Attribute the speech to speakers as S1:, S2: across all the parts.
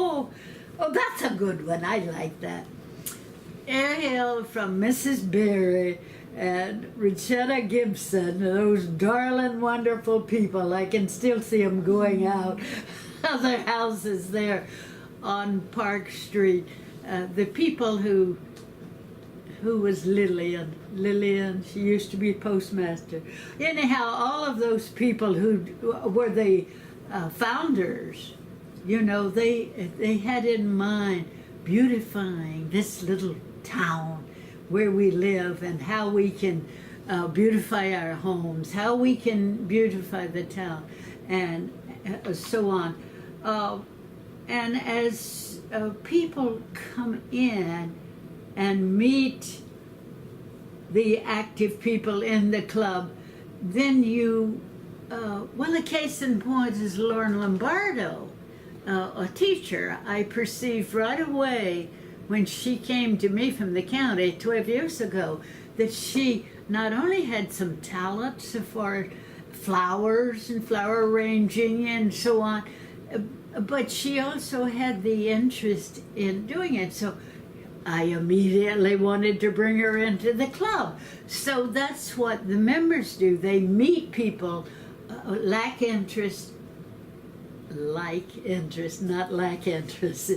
S1: Oh, that's a good one. I like that. Ayr Hill from Mrs. Berry and Richetta Gibson, those darling, wonderful people. I can still see them going out of their houses there on Park Street. The people who was Lillian. Lillian, she used to be postmaster. Anyhow, all of those people who were the founders, you know, they had in mind beautifying this little town where we live and how we can beautify our homes, how we can beautify the town, and so on. And as people come in and meet the active people in the club, then you, well, a case in point is Lauren Lombardo, a teacher. I perceived right away when she came to me from the county 12 years ago that she not only had some talent for flowers and flower arranging and so on, but she also had the interest in doing it. So I immediately wanted to bring her into the club. So that's what the members do. They meet people like interest, not lack interest,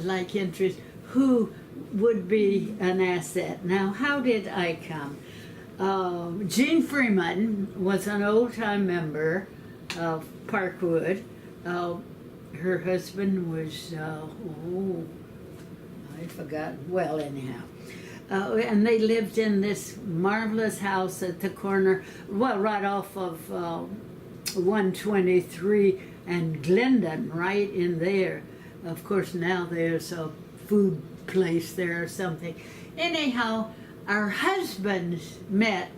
S1: like interest, who would be an asset. Now, how did I come? Jean Freeman was an old-time member of Parkwood. Her husband was, I forgot, well, anyhow. And they lived in this marvelous house at the corner, well, right off of 123 and Glendon, right in there. Of course, now there's a food place there or something. Anyhow, our husbands met,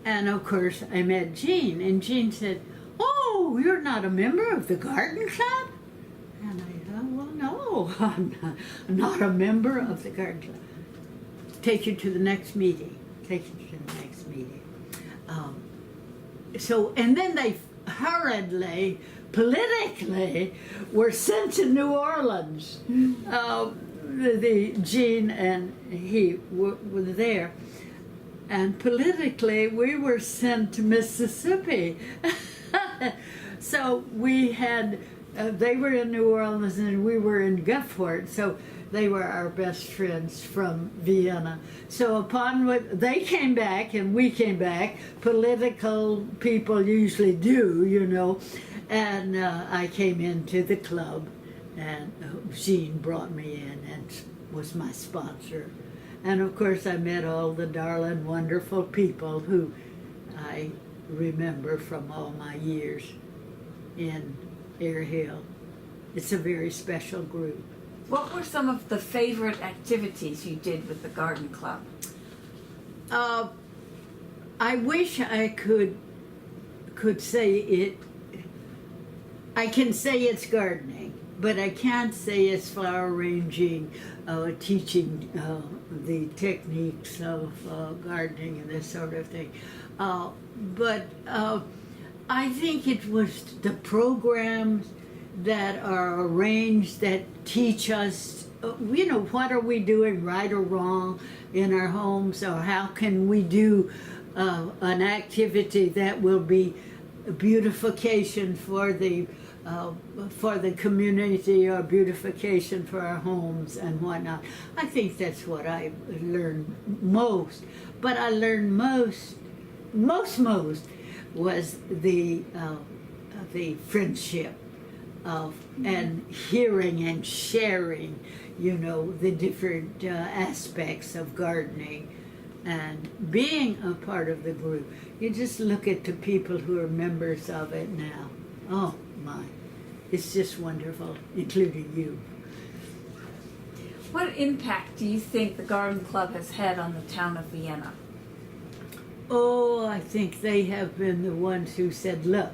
S1: and of course, I met Jean, and Jean said, "Oh, you're not a member of the garden club?" And I thought, well, no, I'm not a member of the garden club. Take you to the next meeting. Take you to the next meeting. And then they hurriedly, politically, were sent to New Orleans. The Jean and he were there. And politically, we were sent to Mississippi. So we had, they were in New Orleans and we were in Gulfport, so they were our best friends from Vienna. So upon what, they came back and we came back, political people usually do, you know, and I came into the club, and Jean brought me in and was my sponsor. And of course I met all the darling, wonderful people who I remember from all my years in Ayr Hill. It's a very special group.
S2: What were some of the favorite activities you did with the garden club?
S1: I wish I could say it. I can say it's gardening, but I can't say it's flower arranging, teaching the techniques of gardening and this sort of thing. But I think it was the programs that are arranged that teach us, you know, what are we doing right or wrong in our homes, or how can we do an activity that will be beautification for the community, or beautification for our homes and whatnot. I think that's what I learned most. But I learned most was the friendship of and hearing and sharing, you know, the different aspects of gardening and being a part of the group. You just look at the people who are members of it now. Oh my, it's just wonderful, including you.
S2: What impact do you think the garden club has had on the town of Vienna?
S1: Oh, I think they have been the ones who said, look,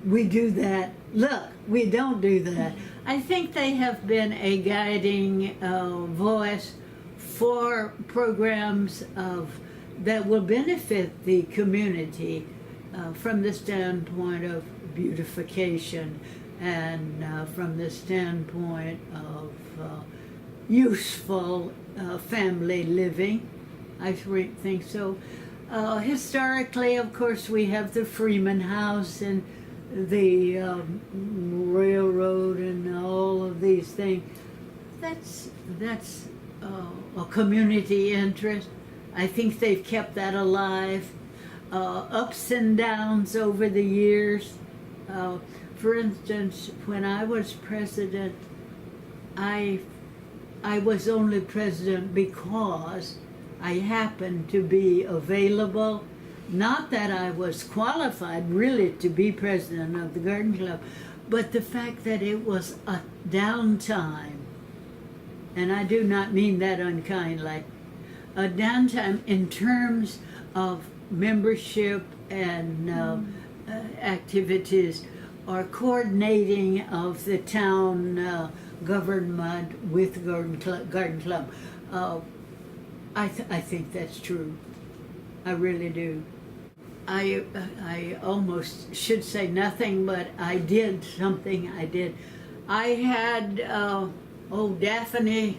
S1: we do that. Look, we don't do that. I think they have been a guiding voice for programs that will benefit the community from the standpoint of beautification, and from the standpoint of useful family living. I think so. Historically, of course, we have the Freeman House and the railroad and all of these things. That's a community interest. I think they've kept that alive. Ups and downs over the years. For instance, when I was president, I was only president because I happened to be available. Not that I was qualified really to be president of the Garden Club, but the fact that it was a downtime, and I do not mean that unkindly, a downtime in terms of membership and activities or coordinating of the town government with Garden Club. I think that's true. I really do. I almost should say nothing, but I did something. I had Daphne.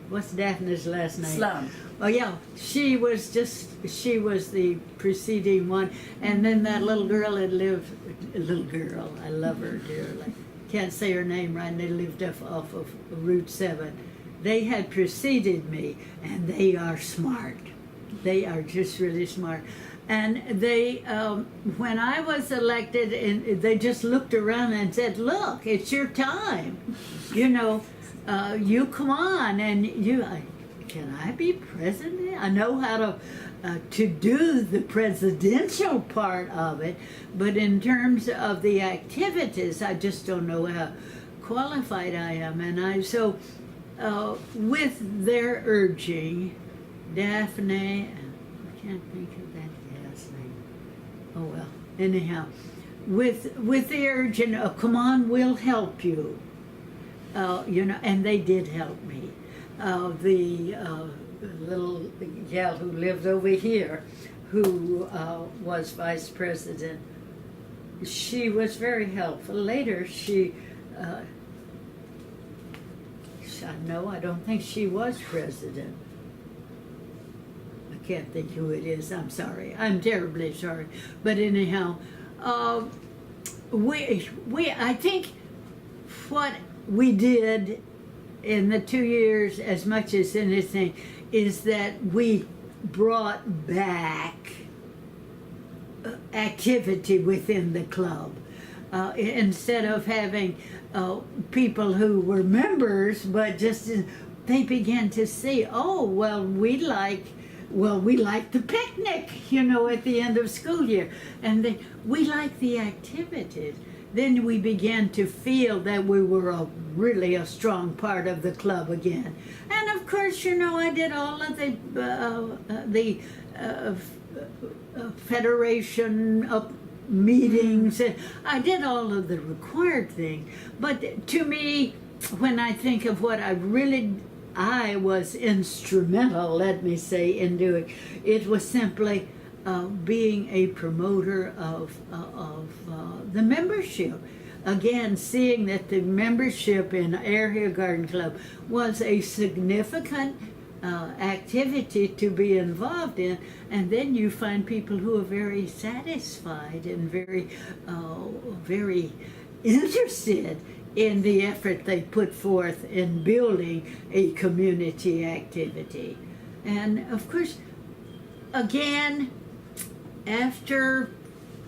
S1: What's Daphne's last name?
S2: Sloan.
S1: Oh yeah, she was the preceding one, and then that little girl had lived. Little girl, I love her dearly. Can't say her name right. And they lived off of Route 7. They had preceded me, and they are smart. They are just really smart. And they, when I was elected, and they just looked around and said, "Look, it's your time. You know, you come on, and can I be president? I know how to do the presidential part of it, but in terms of the activities, I just don't know how qualified I am." And so with their urging, Daphne, I can't think of that last name. Oh well, anyhow, with the urging, "Come on, we'll help you." And they did help me. The little gal who lived over here, who was vice president, she was very helpful. Later, I don't think she was president. I can't think who it is. I'm sorry. I'm terribly sorry. But anyhow, I think what we did in the 2 years, as much as anything, is that we brought back activity within the club. Instead of having people who were members, but just they began to see, oh, well, we like the picnic, at the end of school year, and we like the activities. Then we began to feel that we were really a strong part of the club again. And of course, I did all of the federation meetings. I did all of the required things. But to me, when I think of what I was instrumental, let me say, in doing, it was simply being a promoter of the membership. Again, seeing that the membership in Ayr Hill Garden Club was a significant activity to be involved in, and then you find people who are very satisfied and very interested in the effort they put forth in building a community activity. And of course, again, after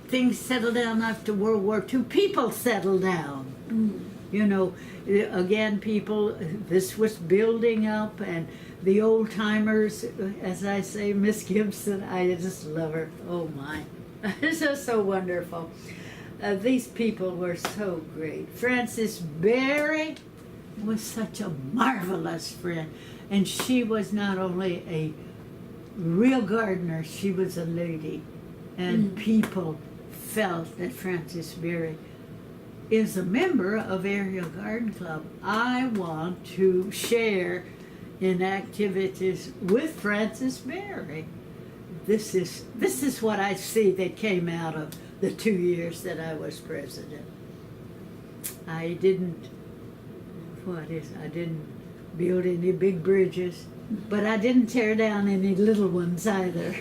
S1: things settled down after World War II, people settled down. Again, this was building up, and the old timers, as I say, Miss Gibson, I just love her. Oh my, it's just so wonderful. These people were so great. Frances Berry was such a marvelous friend, and she was not only a real gardener, she was a lady, and people felt that Frances Berry is a member of Ayr Hill Garden Club. I want to share in activities with Frances Berry. This is what I see that came out of the 2 years that I was president. I didn't, I didn't build any big bridges, but I didn't tear down any little ones either.